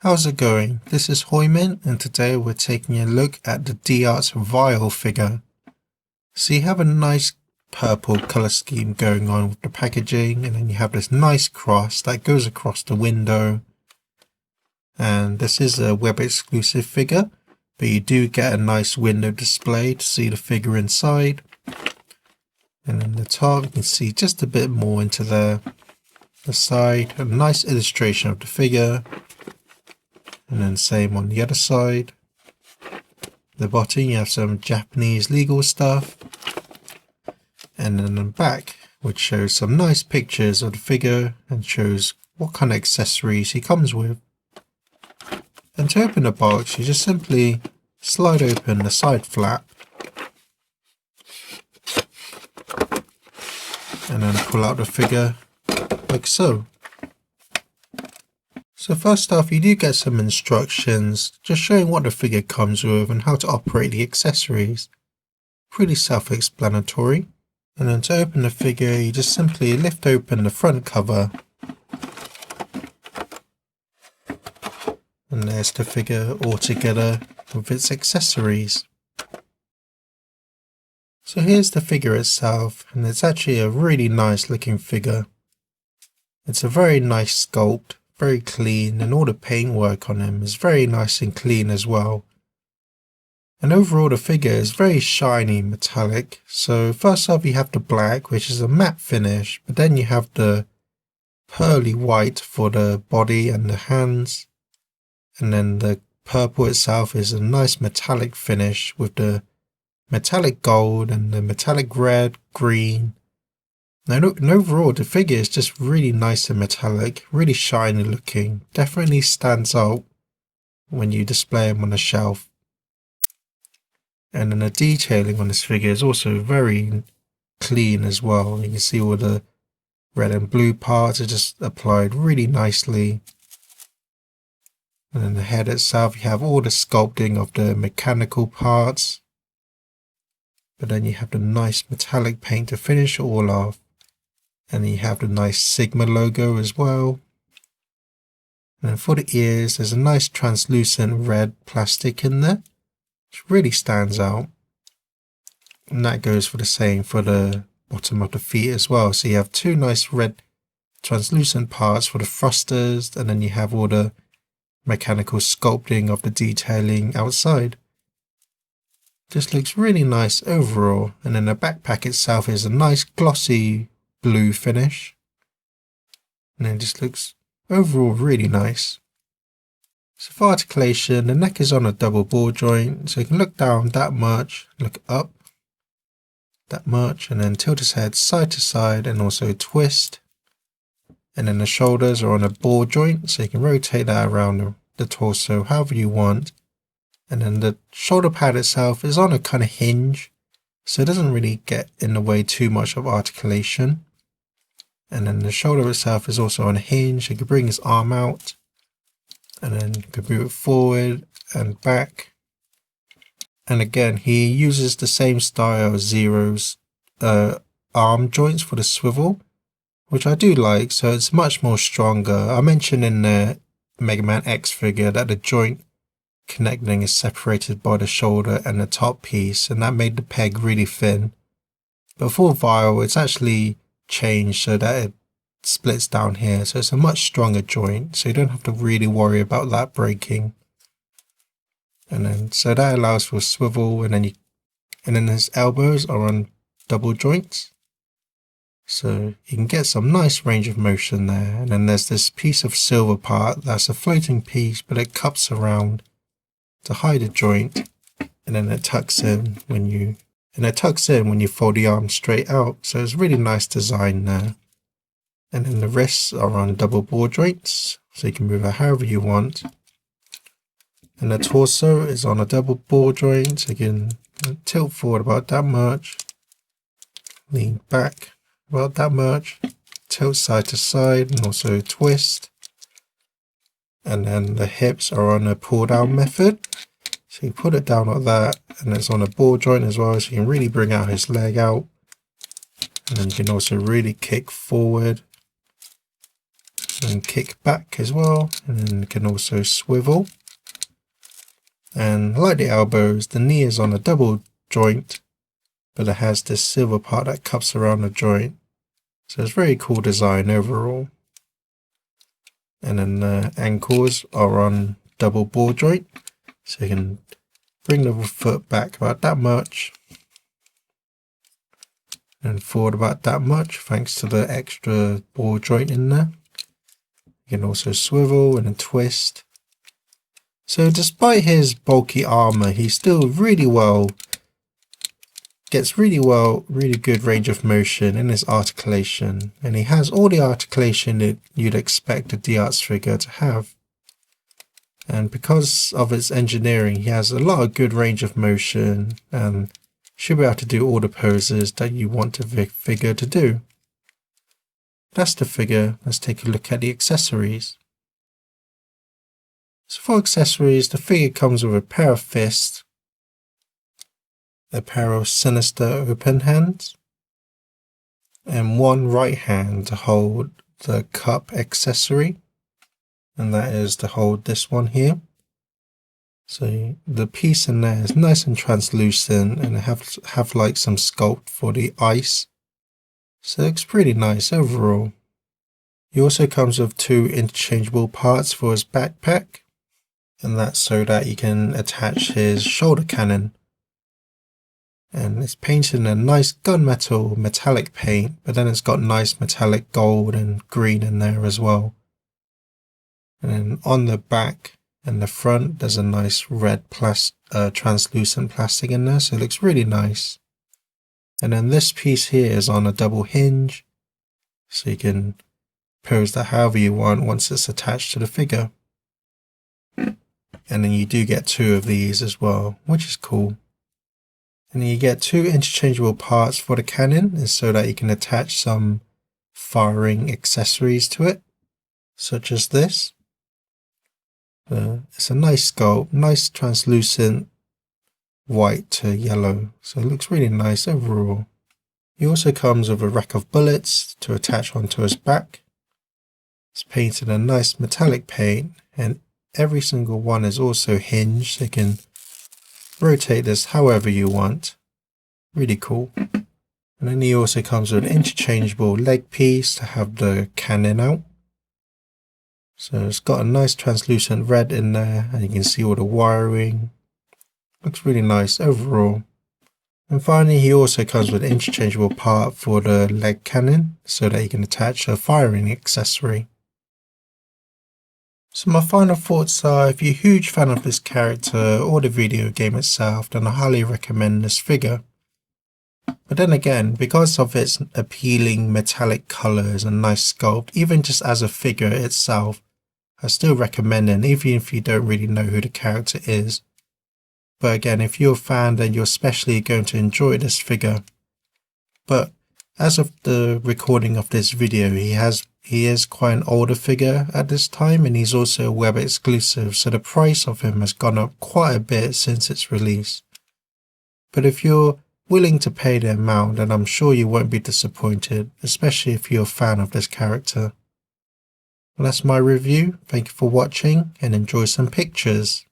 How's it going? This is Hoiman, and today we're taking a look at the D-Arts Vial figure. So you have a nice purple colour scheme going on with the packaging, and then you have this nice cross that goes across the window. And this is a web exclusive figure, but you do get a nice window display to see the figure inside. And in the top you can see just a bit more into the side, a nice illustration of the figure. And then same on the other side. The bottom you have some Japanese legal stuff. And then the back, which shows some nice pictures of the figure and shows what kind of accessories he comes with. And to open the box, you just simply slide open the side flap. And then pull out the figure like so. So first off, you do get some instructions just showing what the figure comes with and how to operate the accessories. Pretty self-explanatory. And then to open the figure, you just simply lift open the front cover. And there's the figure all together with its accessories. So here's the figure itself, and it's actually a really nice looking figure. It's a very nice sculpt. Very clean, and all the paintwork on him is very nice and clean as well. And overall the figure is very shiny metallic. So first off you have the black, which is a matte finish, but then you have the pearly white for the body and the hands. And then the purple itself is a nice metallic finish with the metallic gold and the metallic red, green. And overall, the figure is just really nice and metallic, really shiny looking. Definitely stands out when you display him on the shelf. And then the detailing on this figure is also very clean as well. You can see all the red and blue parts are just applied really nicely. And then the head itself, you have all the sculpting of the mechanical parts. But then you have the nice metallic paint to finish it all off. And then you have the nice Sigma logo as well. And then for the ears, there's a nice translucent red plastic in there, which really stands out. And that goes for the same for the bottom of the feet as well. So you have two nice red translucent parts for the thrusters, and then you have all the mechanical sculpting of the detailing outside. Just looks really nice overall. And then the backpack itself is a nice glossy blue finish, and it just looks overall really nice. So for articulation, the neck is on a double ball joint, so you can look down that much, look up that much, and then tilt his head side to side and also twist. And then the shoulders are on a ball joint, so you can rotate that around the torso however you want. And then the shoulder pad itself is on a kind of hinge, so it doesn't really get in the way too much of articulation. And then the shoulder itself is also on a hinge. You can bring his arm out, and then you can move it forward and back. And again, he uses the same style as Zero's arm joints for the swivel, which I do like, so it's much more stronger. I mentioned in the Megaman X figure that the joint connecting is separated by the shoulder and the top piece, and that made the peg really thin. But for Vial, it's actually changed so that it splits down here, so it's a much stronger joint, so you don't have to really worry about that breaking. And then so that allows for swivel, and then his elbows are on double joints, so you can get some nice range of motion there. And then there's this piece of silver part that's a floating piece, but it cups around to hide a joint, and then it tucks in when you fold the arm straight out. So it's really nice design there. And then the wrists are on double ball joints, so you can move it however you want. And the torso is on a double ball joint, so you can tilt forward about that much, lean back about that much, tilt side to side, and also twist. And then the hips are on a pull down method. So you put it down like that, and it's on a ball joint as well, so you can really bring out his leg out. And then you can also really kick forward and kick back as well, and then it can also swivel. And like the elbows, the knee is on a double joint, but it has this silver part that cups around the joint. So it's very cool design overall. And then the ankles are on double ball joint, so you can bring the foot back about that much and forward about that much thanks to the extra ball joint in there. You can also swivel and then twist. So despite his bulky armor, he still gets really good range of motion in his articulation, and he has all the articulation that you'd expect a D-Arts figure to have. And because of its engineering, he has a lot of good range of motion and should be able to do all the poses that you want the figure to do. That's the figure. Let's take a look at the accessories. So for accessories, the figure comes with a pair of fists, a pair of sinister open hands, and one right hand to hold the cup accessory, and that is to hold this one here. So the piece in there is nice and translucent, and it have like some sculpt for the ice, so it looks pretty nice overall. He also comes with 2 interchangeable parts for his backpack, and that's so that you can attach his shoulder cannon. And it's painted in a nice gunmetal metallic paint, but then it's got nice metallic gold and green in there as well. And then on the back and the front, there's a nice red translucent plastic in there, so it looks really nice. And then this piece here is on a double hinge, so you can pose that however you want once it's attached to the figure. And then you do get 2 of these as well, which is cool. And then you get 2 interchangeable parts for the cannon, so that you can attach some firing accessories to it, such as this. It's a nice sculpt, nice translucent white to yellow, so it looks really nice overall. He also comes with a rack of bullets to attach onto his back. It's painted in a nice metallic paint, and every single one is also hinged, so you can rotate this however you want. Really cool. And then he also comes with an interchangeable leg piece to have the cannon out. So it's got a nice translucent red in there, and you can see all the wiring. Looks really nice overall. And finally, he also comes with an interchangeable part for the leg cannon, so that you can attach a firing accessory. So my final thoughts are, if you're a huge fan of this character or the video game itself, then I highly recommend this figure. But then again, because of its appealing metallic colours and nice sculpt, even just as a figure itself, I still recommend it, even if you don't really know who the character is. But again, if you're a fan, then you're especially going to enjoy this figure. But as of the recording of this video, he is quite an older figure at this time, and he's also a web exclusive, so the price of him has gone up quite a bit since its release. But if you're willing to pay the amount, then I'm sure you won't be disappointed, especially if you're a fan of this character. Well, that's my review. Thank you for watching, and enjoy some pictures.